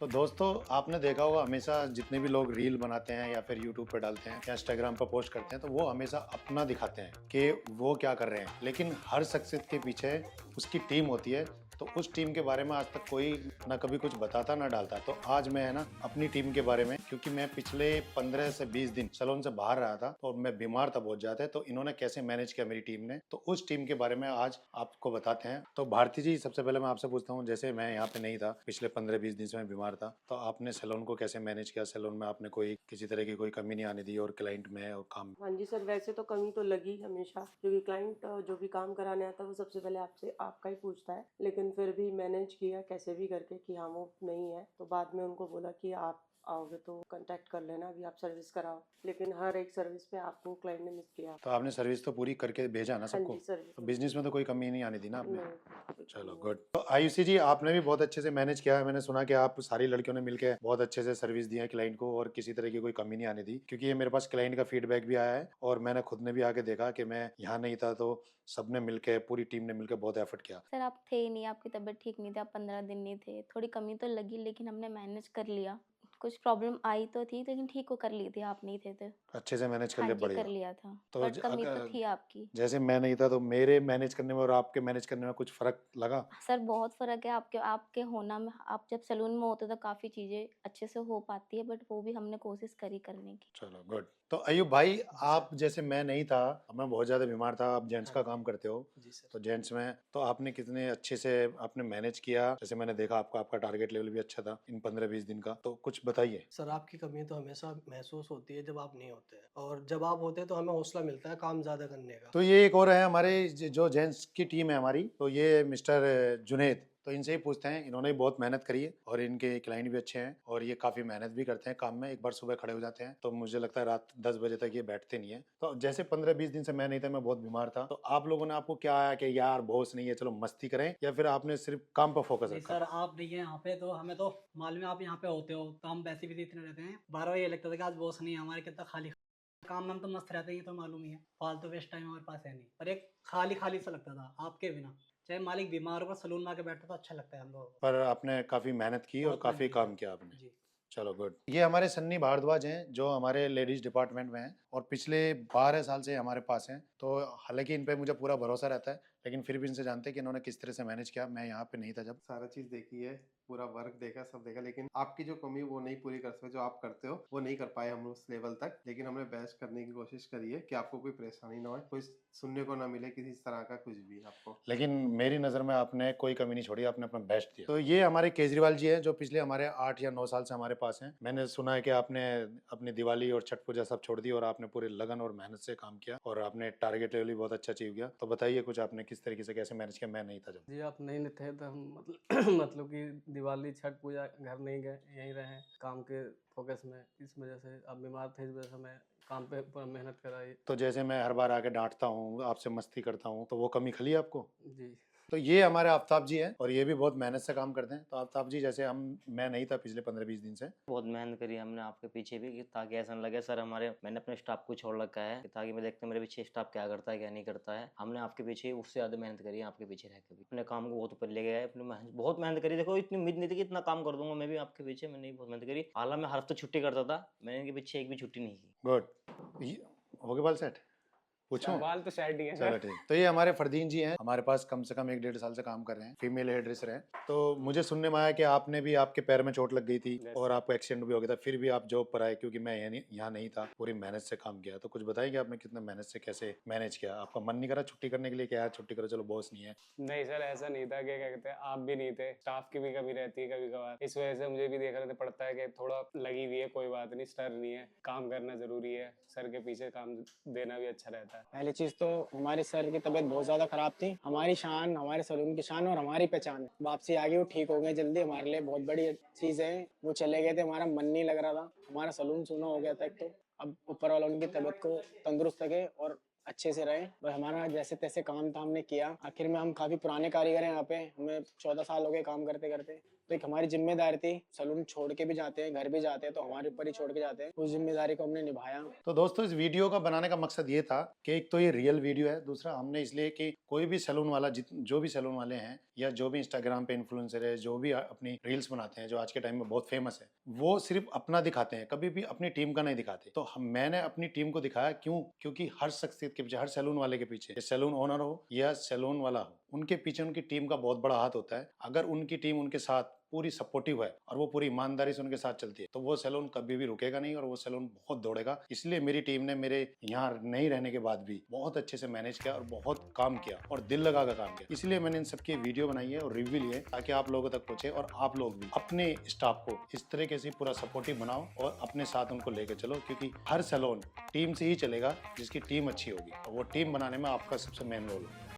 तो दोस्तों आपने देखा होगा हमेशा जितने भी लोग रील बनाते हैं या फिर यूट्यूब पे डालते हैं या इंस्टाग्राम पर पोस्ट करते हैं तो वो हमेशा अपना दिखाते हैं कि वो क्या कर रहे हैं, लेकिन हर शख्सियत के पीछे उसकी टीम होती है। तो उस टीम के बारे में आज तक कोई ना कभी कुछ बताता ना डालता। तो आज मैं है ना अपनी टीम के बारे में, क्योंकि मैं पिछले 15 से 20 दिन सैलून से बाहर रहा था और मैं बीमार था बहुत ज्यादा, तो इन्होंने कैसे मैनेज किया मेरी टीम ने, तो उस टीम के बारे में आज आपको बताते हैं। तो भारती जी, सबसे पहले मैं आपसे पूछता हूँ, जैसे मैं यहाँ पे नहीं था पिछले 15-20 दिन से, मैं बीमार था, तो आपने सैलून को कैसे मैनेज किया? सैलून में आपने कोई किसी तरह की कोई कमी नहीं आने दी और क्लाइंट में और काम? हाँ जी सर, वैसे तो कमी तो लगी हमेशा, क्योंकि क्लाइंट जो भी काम कराने आता है वो सबसे पहले आपसे आपका ही पूछता है। लेकिन फिर भी मैनेज किया कैसे भी करके कि हाँ वो नहीं है, तो बाद में उनको बोला कि आप आओगे तो कांटेक्ट कर लेना, अभी आप सर्विस कराओ। लेकिन हर एक सर्विस पे आपको क्लाइंट ने मिस किया। तो आपने सर्विस तो पूरी करके भेजा ना हाँ सबको? जी, सर्विस तो में बिजनेस में तो कोई कमी नहीं आने दी ना आपने? नहीं, बिल्कुल चलो नहीं। गुड। तो आयुषी जी, आपने भी बहुत अच्छे से मैनेज किया है। मैंने सुना कि आप सारी लड़कियों ने मिलकर बहुत अच्छे से सर्विस दी है क्लाइंट को और किसी तरह की कोई कमी नहीं आने दी, क्योंकि ये मेरे पास क्लाइंट का फीडबैक भी आया है और मैंने खुद ने भी आके देखा कि मैं यहाँ नहीं था तो सबने मिलकर, पूरी टीम ने मिलकर बहुत एफर्ट किया। सर आप थे ही नहीं, आपकी तबीयत ठीक नहीं थी, आप 15 दिन नहीं थे। थोड़ी कमी तो लगी लेकिन हमने मैनेज कर लिया। कुछ प्रॉब्लम आई तो थी लेकिन ठीक वो कर ली थी, आप नहीं थे तो। अच्छे से मैनेज कर हाँ लिया, जी, बढ़िया। कर लिया था। तो बट कमी तो थी आपकी। जैसे मैं नहीं था तो मेरे मैनेज करने में और आपके मैनेज करने में कुछ फर्क लगा? सर बहुत फ़र्क है आपके आपके होना में। आप जब सैलून में होते तो काफ़ी चीज़ें अच्छे से हो पाती है, बट वो भी हमने कोशिश करी करने की। चलो गुड। तो अयूब भाई, जी सर। आप जैसे मैं नहीं था, मैं बहुत ज़्यादा बीमार था, आप जेंट्स हाँ का जी। काम करते हो, जी सर। तो जेंट्स में तो आपने कितने अच्छे से आपने मैनेज किया? जैसे मैंने देखा आपका आपका टारगेट लेवल भी अच्छा था इन 15-20 दिन का, तो कुछ बताइए। सर आपकी कमी तो हमेशा महसूस होती है जब आप नहीं होते हैं, और जब आप होते हैं तो हमें हौसला मिलता है काम ज़्यादा करने का। तो ये एक और है हमारे जो जेंट्स की टीम है हमारी, तो ये मिस्टर जुनेद, तो इनसे ही पूछते हैं। इन्होंने भी बहुत मेहनत करी है और इनके क्लाइंट भी अच्छे हैं और ये काफी मेहनत भी करते हैं काम में। एक बार सुबह खड़े हो जाते हैं तो मुझे लगता है रात 10 बजे तक ये बैठते नहीं है। तो जैसे 15-20 दिन से मैं नहीं था, मैं बहुत बीमार था, तो आप लोगों ने आपको क्या आया कि यार बॉस नहीं है चलो मस्ती करें, या फिर आपने सिर्फ काम पर फोकस नहीं रखा? सर, आप नहीं है यहाँ पे तो हमें तो मालूम है आप यहाँ पे होते हो, तो हम वैसे भी इतने रहते हैं। 12 बजे ये लगता था कि आज बॉस नहीं है हमारे, कितना खाली काम में हम तो मस्त रहते हैं, ये तो मालूम ही है। फालतू वेस्ट टाइम हमारे पास है नहीं, पर एक खाली खाली सा लगता था आपके बिना। चाहे मालिक बीमार हो पर सलून में आके बैठता तो अच्छा लगता है हम लोगों को। पर आपने काफी मेहनत की और बहुत मेहनत काफी की काम सर। किया आपने। जी। चलो गुड। ये हमारे सन्नी भारद्वाज हैं जो हमारे लेडीज डिपार्टमेंट में हैं और पिछले 12 साल से हमारे पास हैं। तो हालांकि इन पे मुझे पूरा भरोसा रहता है, लेकिन फिर भी इनसे जानते हैं कि इन्होंने किस तरह से मैनेज किया। मैं यहाँ पे नहीं था जब। सारा चीज देखी है, पूरा वर्क देखा, सब देखा, लेकिन आपकी जो कमी वो नहीं पूरी कर सके, जो आप करते हो वो नहीं कर पाए हम उस लेवल तक। लेकिन हमने बेस्ट करने की कोशिश करी है कि आपको कोई परेशानी ना हो, कोई सुनने को ना मिले किसी तरह का कुछ भी आपको। लेकिन मेरी नज़र में आपने कोई कमी नहीं छोड़ी, आपने अपना बेस्ट दिया। तो ये हमारे केजरीवाल जी हैं जो पिछले हमारे 8 या 9 साल से हमारे पास हैं। मैंने सुना है कि आपने अपनी दिवाली और छठ पूजा सब छोड़ दी और आपने पूरे लगन और मेहनत से काम किया और आपने टारगेट लेवल भी बहुत अच्छा अचीव किया। तो बताइए कुछ, आपने किस तरीके से कैसे मैनेज किया? मैं नहीं था जब। जी आप नहीं थे तो हम मतलब मतलब कि दिवाली छठ पूजा घर नहीं गए, यहीं रहे काम के फोकस में। इस वजह से आप बीमार थे, इस वजह से हमें काम पे पूरा मेहनत कराई। तो जैसे मैं हर बार आके डांटता हूँ, आपसे मस्ती करता हूँ, तो वो कमी खली आपको? जी। तो ये हमारे आफ्ताब जी हैं और ये भी बहुत मेहनत से काम करते हैं। तो आफ्ताब जी, जैसे मैं नहीं था पिछले 15-20 दिन से। बहुत मेहनत करी हमने आपके पीछे भी, कि ताकि ऐसा न लगे सर हमारे, मैंने अपने स्टाफ को छोड़ रखा है, कि ताकि मैं देखते मेरे पीछे स्टाफ क्या करता है क्या नहीं करता है। हमने आपके पीछे उससे ज़्यादा मेहनत करी है आपके पीछे रह के भी। अपने काम को बहुत ऊपर ले गया है, अपनी बहुत मेहनत करी। देखो इतनी उम्मीद नहीं थी कि इतना काम कर दूंगा मैं भी आपके पीछे, मैंने बहुत मेहनत करी। हालांकि मैं हर हफ्ते छुट्टी करता था, मैंने इनके पीछे एक भी छुट्टी नहीं की। गुड। हो गए बाल सेट? पूछूं? बाल तो सेट ही है चलो सर। ठीक। तो ये हमारे फरदीन जी हैं, हमारे पास कम से कम 1-1.5 साल से काम कर रहे हैं, फीमेल हेयर ड्रेसर हैं। तो मुझे सुनने में आया कि आपने भी, आपके पैर में चोट लग गई थी Yes, और sir. आपको एक्सीडेंट भी हो गया था, फिर भी आप जॉब पर आए, क्योंकि मैं यहाँ नहीं था, पूरी मेहनत से काम किया। तो कुछ बताइए कि आपने कितना मेहनत से कैसे मैनेज किया? आपका मन नहीं करा छुट्टी करने के लिए कि यार छुट्टी करो, चलो बॉस नहीं है? नहीं सर, ऐसा नहीं था कि क्या कहते हैं, आप भी नहीं थे, स्टाफ की भी कमी रहती है कभी कभार। इस वजह से मुझे भी देख रहे थे पड़ता है कि थोड़ा लगी हुई है, कोई बात नहीं, सर नहीं है, काम करना जरूरी है, सर के पीछे काम देना भी अच्छा रहता है। पहली चीज तो हमारे सर की तबीयत बहुत ज्यादा खराब थी। हमारी शान, हमारे सलून की शान और हमारी पहचान है। वापसी आ गई, वो ठीक हो गए जल्दी, हमारे लिए बहुत बड़ी चीज है। वो चले गए थे, हमारा मन नहीं लग रहा था, हमारा सलून सूना हो गया था एक तो। अब ऊपर वाला उनकी तबीयत को तंदुरुस्त रखे और अच्छे से रहे। और हमारा जैसे तैसे काम था, हमने किया। आखिर में हम काफी पुराने कारीगर हैं यहाँ पे, हमें 14 साल हो गए काम करते करते। तो एक हमारी जिम्मेदारी थी, सलून छोड़ के भी जाते हैं, घर भी जाते हैं, तो हमारे ऊपर ही छोड़ के जाते हैं, उस जिम्मेदारी को हमने निभाया। तो दोस्तों इस वीडियो का बनाने का मकसद ये था कि एक तो ये रियल वीडियो है, दूसरा हमने इसलिए कि कोई भी सैलून वाला जो भी सैलून वाले हैं या जो भी इंस्टाग्राम पे इन्फ्लुएंसर है, जो भी अपनी रील्स बनाते हैं जो आज के टाइम में बहुत फेमस है, वो सिर्फ अपना दिखाते हैं, कभी भी अपनी टीम का नहीं दिखाते। तो मैंने अपनी टीम को दिखाया, क्यों? क्योंकि हर शख्सियत के पीछे, हर सैलून वाले के पीछे, सैलून ओनर हो या सैलून वाला हो, उनके पीछे उनकी टीम का बहुत बड़ा हाथ होता है। अगर उनकी टीम उनके साथ पूरी सपोर्टिव है और वो पूरी ईमानदारी से उनके साथ चलती है तो वो सैलून कभी भी रुकेगा नहीं और वो सैलून बहुत दौड़ेगा। इसलिए मेरी टीम ने मेरे यहाँ नहीं रहने के बाद भी बहुत अच्छे से मैनेज किया और बहुत काम किया और दिल लगा कर काम किया। इसलिए मैंने इन सबकी वीडियो बनाई है और रिव्यू लिए ताकि आप लोगों तक पहुंचे और आप लोग भी अपने स्टाफ को इस तरीके से पूरा सपोर्टिव बनाओ और अपने साथ उनको लेकर चलो, क्योंकि हर सैलून टीम से ही चलेगा जिसकी टीम अच्छी होगी और वो टीम बनाने में आपका सबसे मेन रोल है।